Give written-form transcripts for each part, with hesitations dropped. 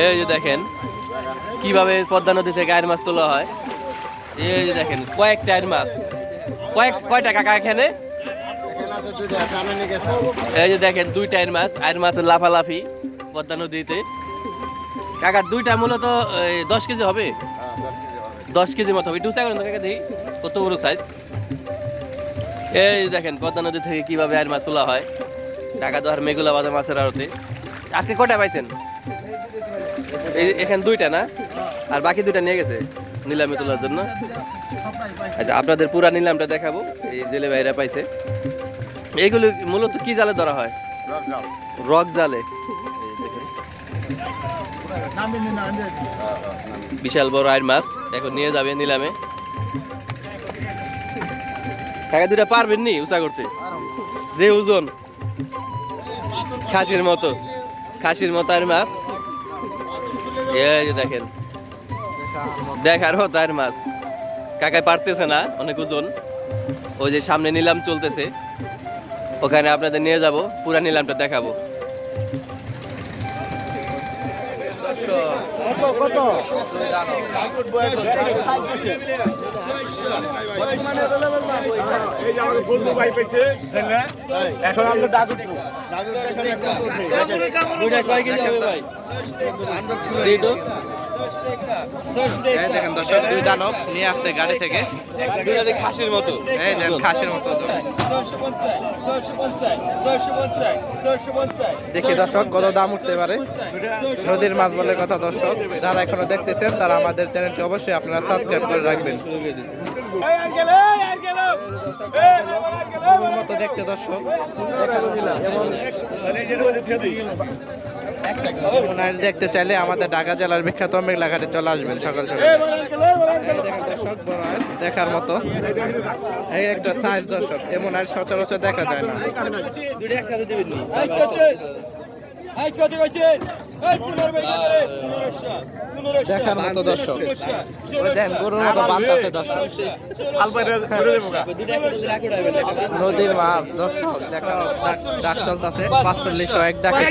এই যে দেখেন কিভাবে পদ্মা নদী থেকে আয়ের মাছ তোলা হয়। এই যে দেখেন কয়েকটা আয়ের মাছ, কয়টা কাকা এখানে? এই যে দেখেন দুইটা আয়ের মাছের লাফালাফি পদ্মা নদীতে। কাকা দুইটা মূলত 10 কেজি হবে, 10 কেজি মতো হবে। একটু উঁচা করেন তো কাকা, দেখি কত বড় সাইজ। এই দেখেন পদ্মা নদী থেকে কিভাবে আয়ের মাছ তোলা হয়। টাকা দোহার মেঘুলা বাজার মাছের আড়তে। আজকে কটা পাইছেন? এখানে দুইটা না, আর বাকি দুইটা নিয়ে গেছে নিলামে তোলার জন্য। আচ্ছা আপনাদের পুরা নিলামটা দেখাবো। এই জেলে ভাইরা পাইছে। এইগুলো মূলত কি জালে ধরা হয়? রক জালে। বিশাল বড় আয়ের মাছ এখন নিয়ে যাবে নিলামে। টাকা দুটা পারবেন নি উঁচা করতে? যে ওজন খাসির মতো আয়ের মাছ। এই যে দেখেন দেখার মতো আয়ের মাছ। কাকাই পারতেছে না, অনেক ওজন। ওই যে সামনে নিলাম চলতেছে, ওখানে আপনাদের নিয়ে যাব, পুরা নিলামটা দেখাবো। এখন আমরা দেখেন দর্শক, দুই দানব নিয়ে আসছে গাড়ি থেকে, খাসির মতো। খাসির মতো দেখি দর্শক কত দাম উঠতে পারে। নদীর মাছ বলে কথা দর্শক, যারা এখনো দেখতেছেন তারা আমাদের চ্যানেলটি অবশ্যই আপনারা সাবস্ক্রাইব করে রাখবেন। মতো দেখতে দর্শক দেখতে চাইলে আমাদের ঢাকা জেলার বিখ্যাত মেঘলাঘাটে চলে আসবেন সকাল সকাল। দর্শক বড় দেখার মতো এই একটা সাইজ দর্শক, এমন আর সচরাচর দেখা যায় না। দেখার মতো দর্শক, গরুর মতো বাঁধতে দর্শক, নদীর মাছ দর্শক। ডাক চলতেছে 45 এক ডাকে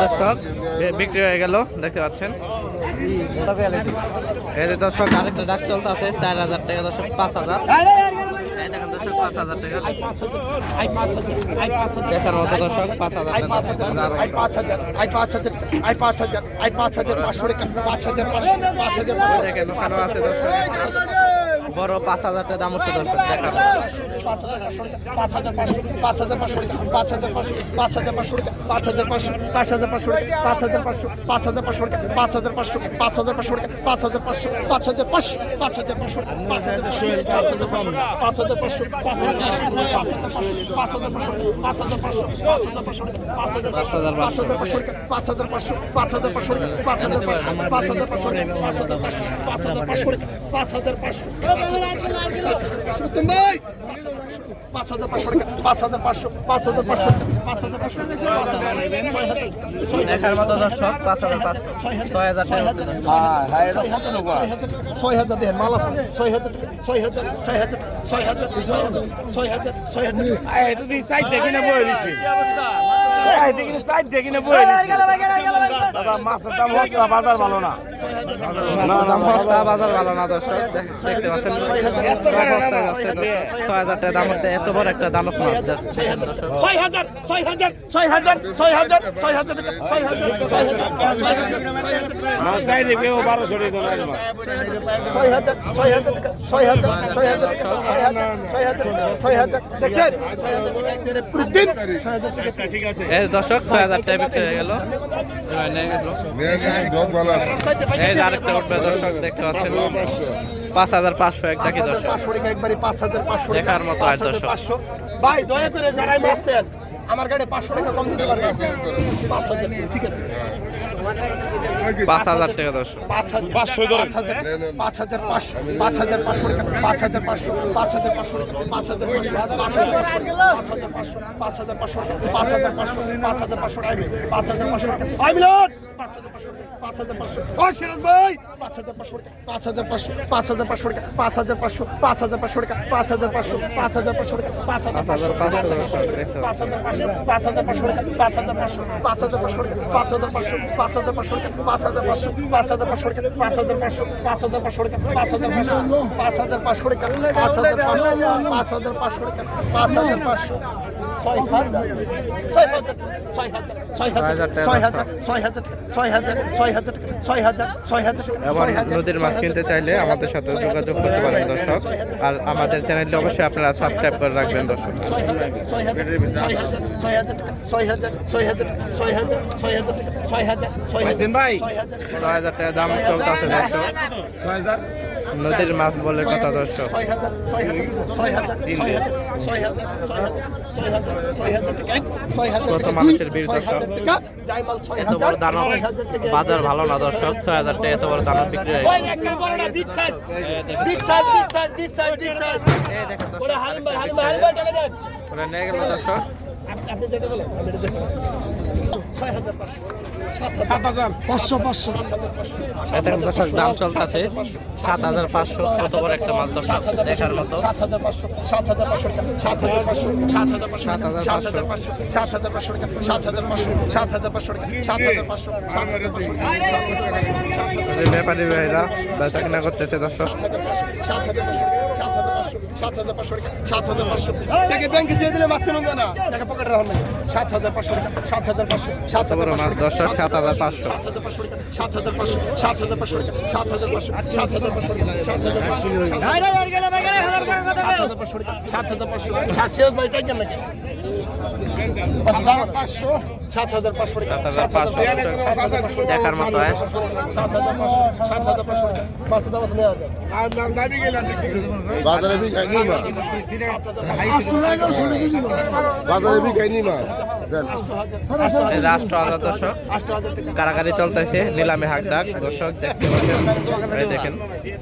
দর্শক বিক্রি হয়ে গেল, দেখতে পাচ্ছেন। এই দর্শক আরেকটা ডাক চলতে আছে 4000 টাকা দর্শক, 5000 দেখেন দর্শক, 5000 টাকা দেখার মতো দর্শক। 5000 দেখেন ওখানে আছে দর্শক বড় 5000 টাকা দাম হচ্ছে দর্শক। দেখার দেখার মতো দর্শক 5500 6000 টাকা মাল আছে 6000 তুমি সাইড দেখি না বই দিছি সাইড দেখি না বই দিছি দাদা মাছের দাম বাজার ভালো না। দাম সস্তা, বাজার ভালো না দর্শক, দেখতে পাচ্ছেন 6,000 টাকা দাম হচ্ছে। এত বড় একটা দানব মাছ দেখেন দর্শক। 6,000 6,000 6,000 6,000 6,000 টাকা 6,000 মাছ গাই দেবে ও 1200 টাকা দোনা মাছ 6,000 6,000 টাকা 6,000 6,000 6,000 দেখছেন 6,000 টাকা একদিনে প্রতিদিন 6,000 টাকা ঠিক আছে। এই দর্শক 6,000 টাকা বিক্রি হয়ে গেল। এই যে আরেকটা উঠবে দর্শক, দেখতে পাচ্ছেন 5,500 একটা কি দর্শক, 500 টাকা একবারে 5,500 দেখার মতো আর দর্শক। 500 ভাই দয়া করে যারাই মাছ দেন আমার গাড়ি 500 টাকা কম দিতে পারবেন 5,000 ঠিক আছে 5,000 টাকা দর্শক। 5,000 5,500 টাকা 5,500 টাকা 5,500 5,500 এবার নদীর মাছ কিনতে চাইলে আমাদের সাথে যোগাযোগ করতে পারেন দর্শক। আর আমাদের চ্যানেলটি অবশ্যই আপনারা সাবস্ক্রাইব করে রাখবেন দর্শক। 6,000 ভাই 6,000 টাকা দাম চলতেছে দর্শক। 6,000 নদীর মাছ বলে কথা দর্শক। কত মানুষের ভিড় দর্শক। এত বড় দানব, বাজার ভালো না দর্শক। 6,000 টাকা এত বড় দানব বিক্রি হয়ে গেল। এই দেখেন দর্শক, ওরা নিয়ে গেল দর্শক। দেখেন দর্শক, দাম চলতেছে 7,500। কত বড় একটা মাছ দর্শক, দেখার মতো। 7,500 ব্যাপারী ভাইরা বেচা কিনা করতেছে দর্শক। 7,500 টাকা ব্যাংকে দিয়ে দিলে মাছ কেন না টাকা পকেটে রাখুন 7,500 টাকা 7,500 কত বড় মাছ দর্শক, 7,500। 7,500 7,500 দেখার মতো। বাজারে বিকাইনি মা বাজারে বিকাইনি মা রাষ্ট্র হাজার দর্শক, কারাগারি চলতেছে, নিলামে হাক ডাক দর্শক, দেখতে পাচ্ছেন। এই দেখেন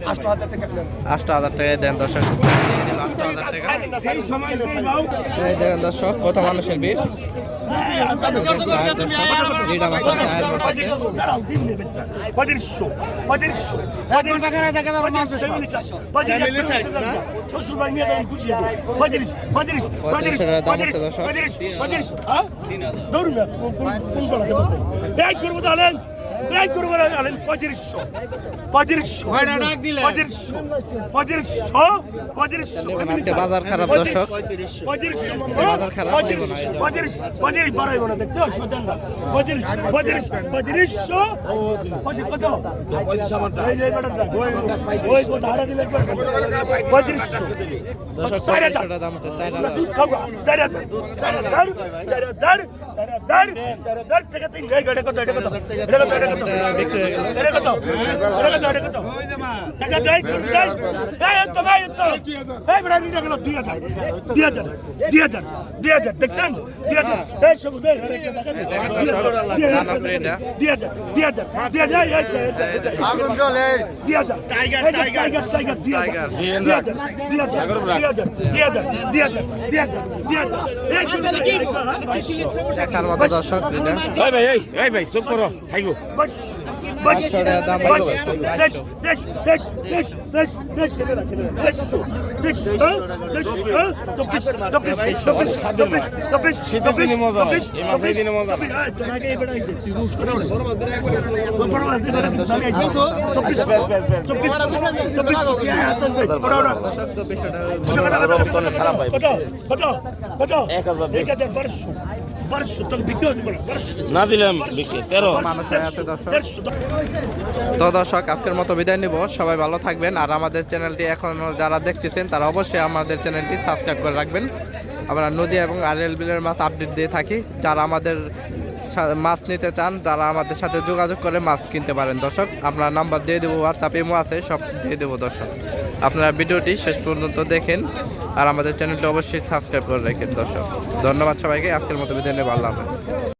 8,000 টাকা দেন দর্শক। 8,000 টাকা। এই দেখেন দর্শক, কত মানুষের ভিড়। বাজার খারাপ দর্শক, বাজার খারাপ। দেখার মতো দর্শক। ভাই চুপ করো খাইগো 500 টাকা দাম হলো শীতের দিনে মজা হয় এই মাসে দিনে মজা হয় না দিলাম 13 মানুষ হয়ে আছে দর্শক। তো দর্শক আজকের মতো বিদায় নিব, সবাই ভালো থাকবেন। আর আমাদের চ্যানেলটি এখনো যারা দেখতেছেন তারা অবশ্যই আমাদের চ্যানেলটি সাবস্ক্রাইব করে রাখবেন। আমরা নদী এবং আরএল বিলের মাছ আপডেট দিয়ে থাকি। যারা আমাদের মাছ নিতে চান তারা আমাদের সাথে যোগাযোগ করে মাছ কিনতে পারেন দর্শক। আমরা নাম্বার দিয়ে দেবো, হোয়াটসঅ্যাপ ইমো আছে, সব দিয়ে দেবো দর্শক। আপনারা ভিডিওটি শেষ পর্যন্ত দেখেন আর আমাদের চ্যানেলটি অবশ্যই সাবস্ক্রাইব করে রাখেন দর্শক। ধন্যবাদ সবাইকে, আজকের মতো বিদায় নেব, আল্লাহ হাফেজ।